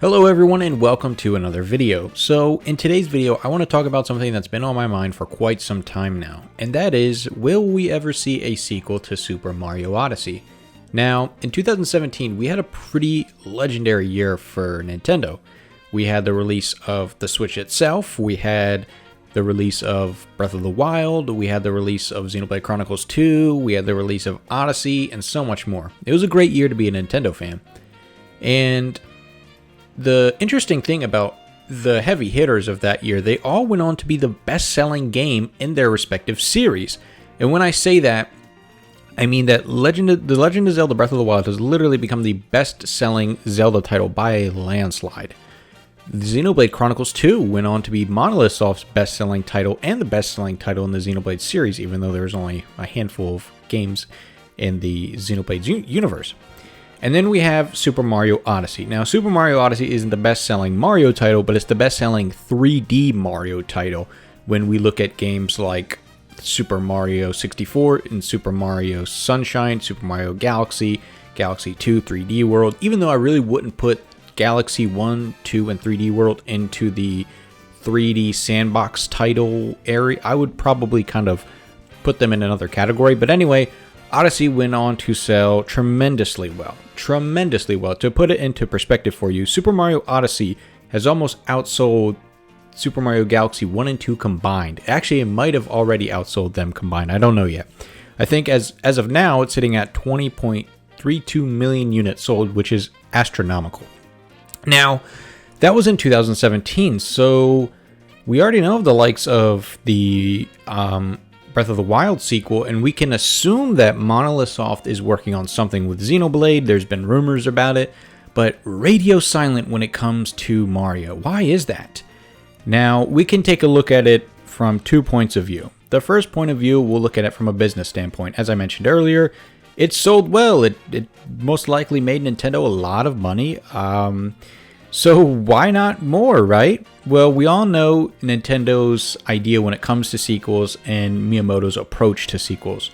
Hello everyone and welcome to another video. So in today's video I want to talk about something that's been on my mind for quite some time now, and that is, will we ever see a sequel to Super Mario Odyssey? Now in 2017 we had a pretty legendary year for Nintendo. We had the release of the Switch itself, we had the release of Breath of the Wild, we had the release of Xenoblade Chronicles 2, we had the release of Odyssey, and so much more. It was a great year to be a Nintendo fan. And the interesting thing about the heavy hitters of that year, they all went on to be the best-selling game in their respective series. And when I say that, I mean that The Legend of Zelda Breath of the Wild has literally become the best-selling Zelda title by a landslide. Xenoblade Chronicles 2 went on to be Monolith Soft's best-selling title and the best-selling title in the Xenoblade series, even though there's only a handful of games in the Xenoblade universe. And then we have Super Mario Odyssey. Now, Super Mario Odyssey isn't the best-selling Mario title, but it's the best-selling 3D Mario title when we look at games like Super Mario 64 and Super Mario Sunshine, Super Mario Galaxy, Galaxy 2, 3D World. Even though I really wouldn't put Galaxy 1, 2, and 3D World into the 3D sandbox title area, I would probably kind of put them in another category. But anyway, Odyssey went on to sell tremendously well. To put it into perspective for you, Super Mario Odyssey has almost outsold Super Mario Galaxy 1 and 2 combined. Actually, it might have already outsold them combined. I don't know yet. I think as of now, it's sitting at 20.32 million units sold, which is astronomical. Now, that was in 2017, so we already know of the likes of the Breath of the Wild sequel, and we can assume that Monolith Soft is working on something with Xenoblade. There's been rumors about it, but radio silent when it comes to Mario. Why is that? Now, we can take a look at it from 2 points of view. The first point of view, we'll look at it from a business standpoint. As I mentioned earlier, it sold well. It most likely made Nintendo a lot of money. So why not more, right? Well, we all know Nintendo's idea when it comes to sequels and Miyamoto's approach to sequels.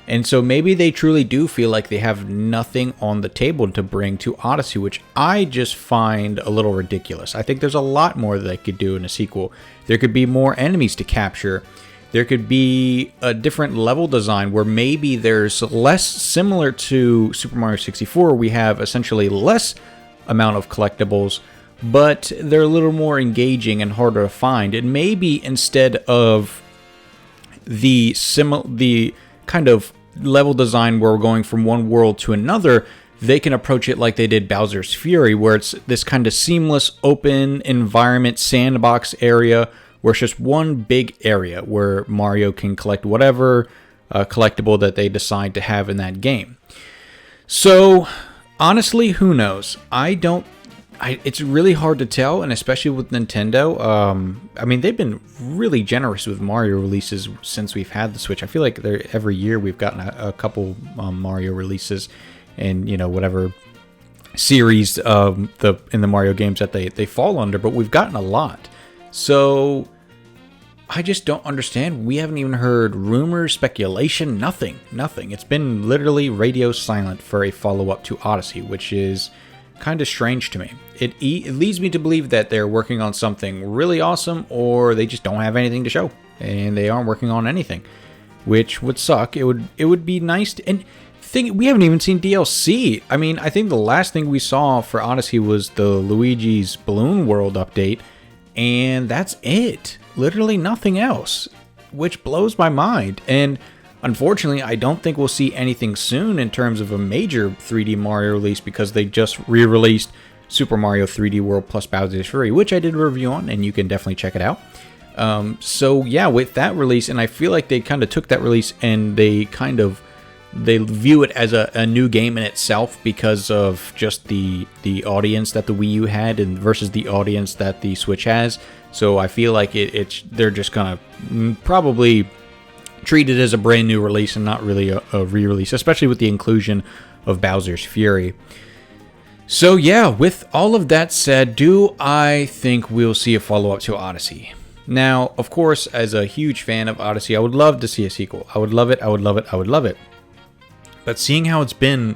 And so maybe they truly do feel like they have nothing on the table to bring to Odyssey, which I just find a little ridiculous. I think there's a lot more that they could do in a sequel. There could be more enemies to capture. There could be a different level design where maybe there's less, similar to Super Mario 64, we have essentially less amount of collectibles, but they're a little more engaging and harder to find. And maybe instead of the kind of level design where we're going from one world to another, they can approach it like they did Bowser's Fury, where it's this kind of seamless open environment sandbox area where it's just one big area where Mario can collect whatever collectible that they decide to have in that game. So honestly, who knows? It's really hard to tell, and especially with Nintendo. I mean, they've been really generous with Mario releases since we've had the Switch. I feel like every year we've gotten a couple Mario releases, and whatever series in the Mario games that they fall under. But we've gotten a lot, so I just don't understand. We haven't even heard rumors, speculation, nothing. It's been literally radio silent for a follow-up to Odyssey, which is kind of strange to me. It leads me to believe that they're working on something really awesome, or they just don't have anything to show, and they aren't working on anything, which would suck. It would be nice to, we haven't even seen DLC. I mean, I think the last thing we saw for Odyssey was the Luigi's Balloon World update, and that's it. Literally nothing else, which blows my mind. And unfortunately, I don't think we'll see anything soon in terms of a major 3D Mario release, because they just re-released Super Mario 3D World plus Bowser's Fury, which I did a review on, and you can definitely check it out. So yeah, with that release, and I feel like they kind of took that release and they view it as a new game in itself, because of just the audience that the Wii U had and versus the audience that the Switch has. So I feel like they're just gonna probably treat it as a brand new release and not really a re-release, especially with the inclusion of Bowser's Fury. So yeah, with all of that said, do I think we'll see a follow-up to Odyssey? Now, of course, as a huge fan of Odyssey, I would love to see a sequel. I would love it. But seeing how it's been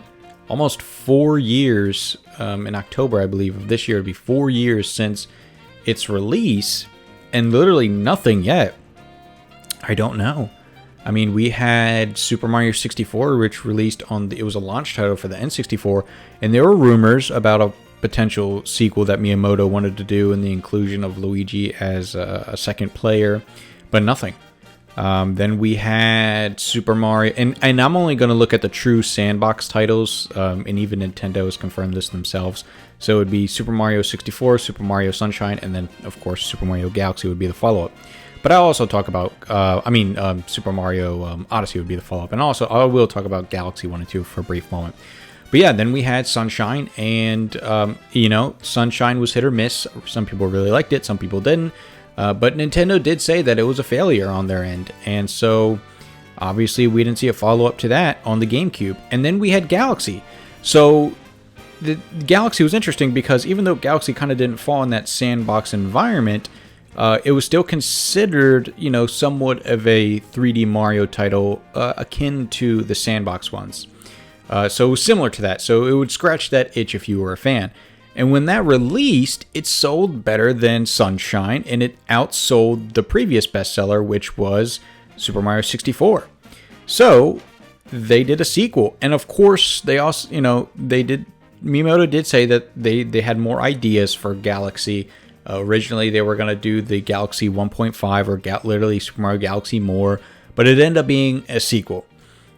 almost 4 years, in October, I believe, of this year. It'd be 4 years since its release, and literally nothing yet. I don't know. I mean, we had Super Mario 64, which released on it was a launch title for the N64, and there were rumors about a potential sequel that Miyamoto wanted to do, and the inclusion of Luigi as a second player, but nothing. Then we had Super Mario, and I'm only going to look at the true sandbox titles, and even Nintendo has confirmed this themselves. So it would be Super Mario 64, Super Mario Sunshine, and then, of course, Super Mario Galaxy would be the follow-up. But I'll also talk about, Super Mario Odyssey would be the follow-up. And also, I will talk about Galaxy 1 and 2 for a brief moment. But yeah, then we had Sunshine, and, Sunshine was hit or miss. Some people really liked it, some people didn't. But Nintendo did say that it was a failure on their end. And so, obviously, we didn't see a follow-up to that on the GameCube. And then we had Galaxy. So, the Galaxy was interesting because even though Galaxy kind of didn't fall in that sandbox environment, it was still considered, somewhat of a 3D Mario title akin to the sandbox ones. So it was similar to that. So it would scratch that itch if you were a fan. And when that released, it sold better than Sunshine, and it outsold the previous bestseller, which was Super Mario 64. So they did a sequel, and of course, they also, Miyamoto did say that they had more ideas for Galaxy. Originally, they were going to do the Galaxy 1.5 or literally Super Mario Galaxy more, but it ended up being a sequel.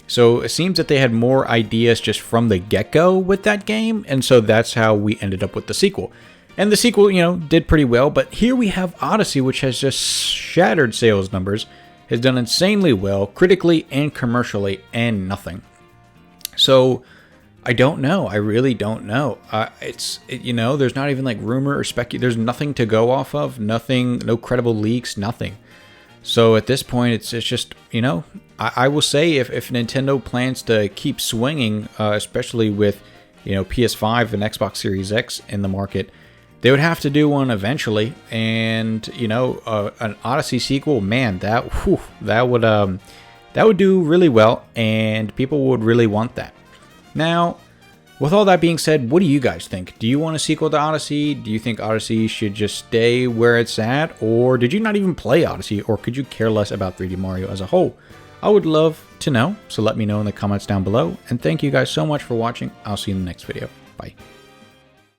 So it seems that they had more ideas just from the get-go with that game, and so that's how we ended up with the sequel. And the sequel, did pretty well, but here we have Odyssey, which has just shattered sales numbers, has done insanely well, critically and commercially, and nothing. So I don't know. I really don't know. There's not even like rumor or there's nothing to go off of, nothing, no credible leaks, nothing. So at this point, it's just, I will say if Nintendo plans to keep swinging, especially with, PS5 and Xbox Series X in the market, they would have to do one eventually. And, an Odyssey sequel, man, that would do really well, and people would really want that. Now, with all that being said, what do you guys think? Do you want a sequel to Odyssey? Do you think Odyssey should just stay where it's at? Or did you not even play Odyssey? Or could you care less about 3D Mario as a whole? I would love to know, so let me know in the comments down below. And thank you guys so much for watching. I'll see you in the next video. Bye.